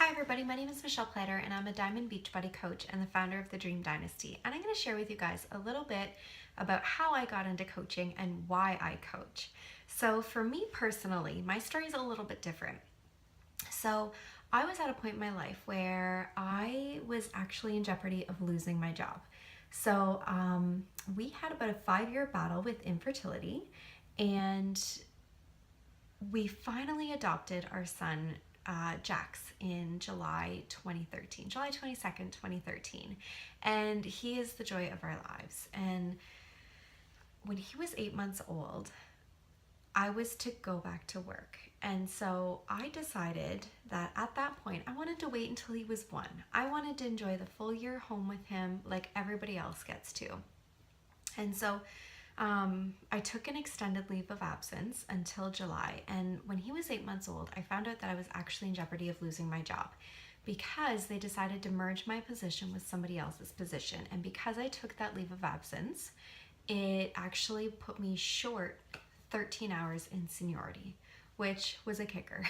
Hi everybody, my name is Michelle Platter and I'm a Diamond Beachbody coach and the founder of the Dream Dynasty. And I'm going to share with you guys a little bit about how I got into coaching and why I coach. So for me personally, my story is a little bit different. So I was at a point in my life where I was actually in jeopardy of losing my job. So we had about a 5-year battle with infertility, and we finally adopted our son Jax in July 2013, July 22nd, 2013. And he is the joy of our lives. And when he was 8 months old, I was to go back to work. And so I decided that at that point, I wanted to wait until he was 1. I wanted to enjoy the full year home with him like everybody else gets to. And so I took an extended leave of absence until July. And when he was 8 months old, I found out that I was actually in jeopardy of losing my job because they decided to merge my position with somebody else's position. And because I took that leave of absence, it actually put me short 13 hours in seniority, which was a kicker.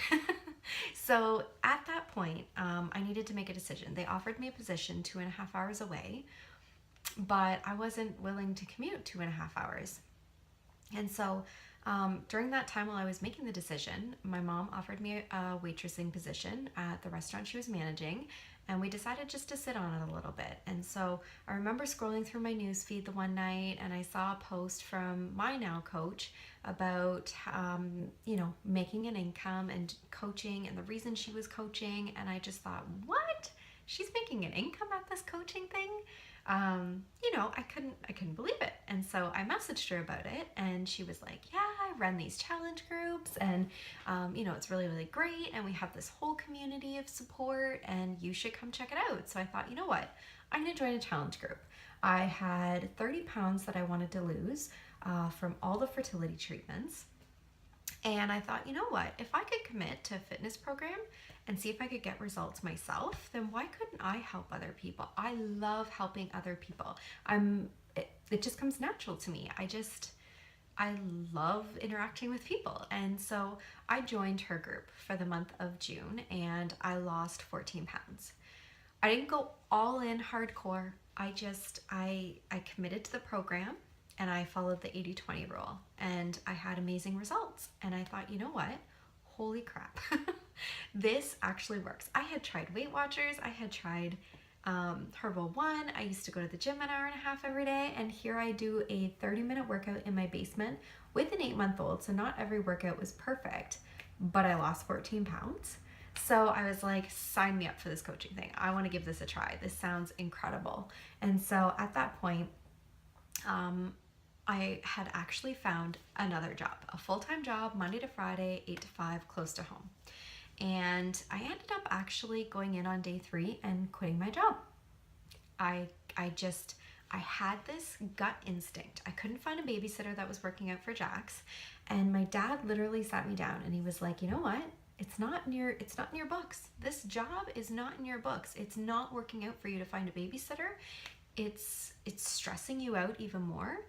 So at that point, I needed to make a decision. They offered me a position 2.5 hours away, but I wasn't willing to commute 2.5 hours. And so during that time while I was making the decision, my mom offered me a waitressing position at the restaurant she was managing, and we decided just to sit on it a little bit. And so I remember scrolling through my news feed the one night, and I saw a post from my now coach about making an income and coaching and the reason she was coaching. And I just thought, what? She's making an income at this coaching thing? I couldn't believe it. And so I messaged her about it, and she was like, yeah, I run these challenge groups, and it's really, really great, and we have this whole community of support, and you should come check it out. So I thought, you know what, I'm gonna join a challenge group. I had 30 pounds that I wanted to lose from all the fertility treatments. And I thought, you know what, if I could commit to a fitness program and see if I could get results myself, then why couldn't I help other people? I love helping other people. It just comes natural to me. I love interacting with people. And so I joined her group for the month of June, and I lost 14 pounds. I didn't go all in hardcore. I committed to the program, and I followed the 80-20 rule, and I had amazing results. And I thought, you know what? Holy crap. This actually works. I had tried Weight Watchers. I had tried Herbal One. I used to go to the gym an hour and a half every day, and here I do a 30-minute workout in my basement with an 8-month-old. So not every workout was perfect, but I lost 14 pounds. So I was like, sign me up for this coaching thing. I want to give this a try. This sounds incredible. And so at that point, I had actually found another job, a full-time job, Monday to Friday, 8 to 5, close to home. And I ended up actually going in on day 3 and quitting my job. I had this gut instinct. I couldn't find a babysitter that was working out for Jax. And my dad literally sat me down and he was like, you know what? It's not in your books. This job is not in your books. It's not working out for you to find a babysitter. It's stressing you out even more.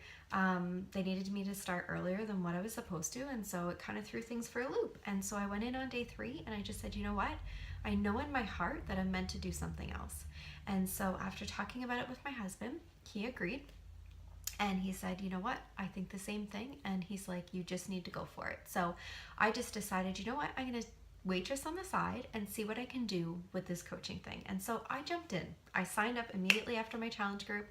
They needed me to start earlier than what I was supposed to, and so it kind of threw things for a loop. And so I went in on day 3, and I just said, you know what? I know in my heart that I'm meant to do something else. And so after talking about it with my husband, he agreed. And he said, you know what? I think the same thing. And he's like, you just need to go for it. So I just decided, you know what? I'm going to waitress on the side and see what I can do with this coaching thing. And so I jumped in. I signed up immediately after my challenge group,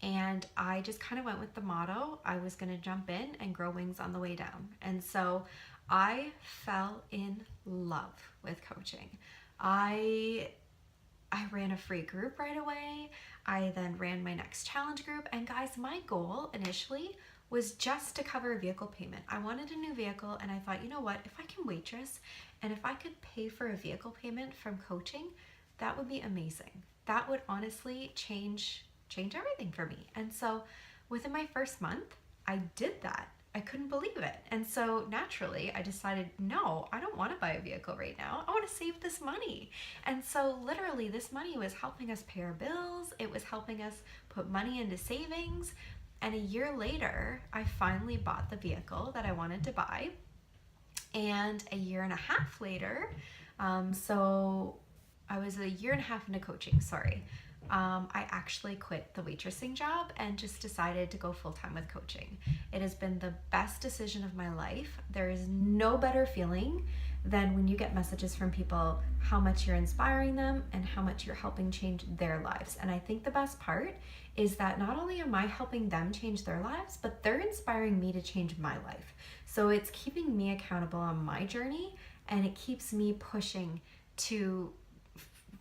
and I just kind of went with the motto, I was going to jump in and grow wings on the way down. And so I fell in love with coaching. I ran a free group right away. I then ran my next challenge group. And guys, my goal initially was just to cover a vehicle payment. I wanted a new vehicle, and I thought, you know what, if I can waitress and if I could pay for a vehicle payment from coaching, that would be amazing. That would honestly change everything for me. And so within my first month, I did that. I couldn't believe it. And so naturally I decided, no, I don't want to buy a vehicle right now. I want to save this money. And so literally this money was helping us pay our bills. It was helping us put money into savings. And a year later, I finally bought the vehicle that I wanted to buy. And a year and a half later, so I was a year and a half into coaching, sorry. I actually quit the waitressing job and just decided to go full time with coaching. It has been the best decision of my life. There is no better feeling than when you get messages from people how much you're inspiring them and how much you're helping change their lives. And I think the best part is that not only am I helping them change their lives, but they're inspiring me to change my life. So it's keeping me accountable on my journey, and it keeps me pushing to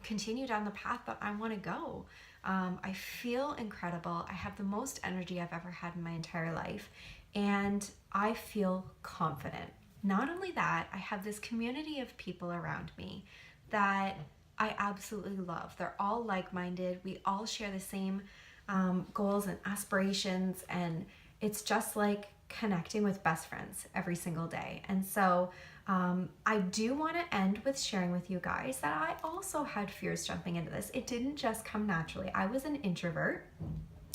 continue down the path that I want to go. I feel incredible. I have the most energy I've ever had in my entire life, and I feel confident. Not only that, I have this community of people around me that I absolutely love. They're all like minded. We all share the same goals and aspirations, and it's just like connecting with best friends every single day. And so I do want to end with sharing with you guys that I also had fears jumping into this. It didn't just come naturally. I was an introvert.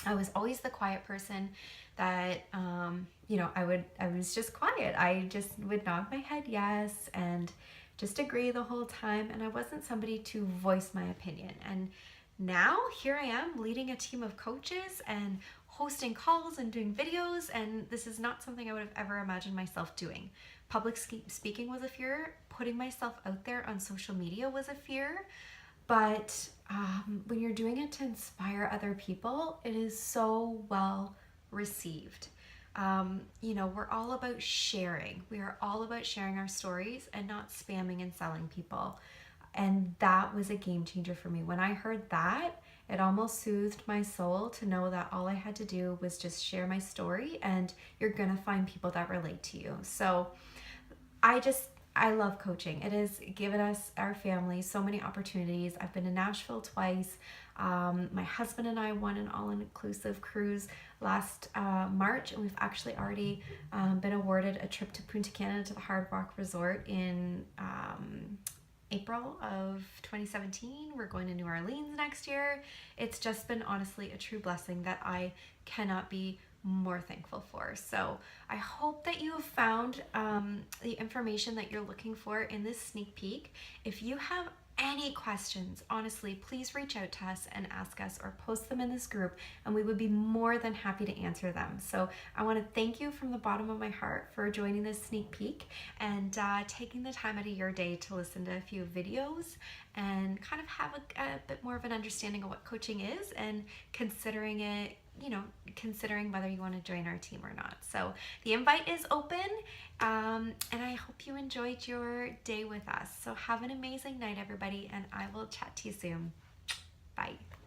I was always the quiet person that, I was just quiet. I just would nod my head yes and just agree the whole time. And I wasn't somebody to voice my opinion. And now here I am leading a team of coaches and hosting calls and doing videos, and this is not something I would have ever imagined myself doing. Public speaking was a fear. Putting myself out there on social media was a fear. But when you're doing it to inspire other people, it is so well received. We're all about sharing. We are all about sharing our stories and not spamming and selling people. And that was a game changer for me. When I heard that, it almost soothed my soul to know that all I had to do was just share my story, and you're gonna find people that relate to you. So I love coaching. It has given us, our family, so many opportunities. I've been to Nashville twice. My husband and I won an all-inclusive cruise last March, and we've actually already been awarded a trip to Punta Cana to the Hard Rock Resort in April of 2017. We're going to New Orleans next year. It's just been honestly a true blessing that I cannot be more thankful for. So I hope that you have found the information that you're looking for in this sneak peek. If you have any questions, honestly, please reach out to us and ask us, or post them in this group, and we would be more than happy to answer them. So I want to thank you from the bottom of my heart for joining this sneak peek and taking the time out of your day to listen to a few videos and kind of have a bit more of an understanding of what coaching is, and considering it, considering whether you want to join our team or not. So the invite is open, and I hope you enjoyed your day with us. So have an amazing night, everybody, and I will chat to you soon. Bye.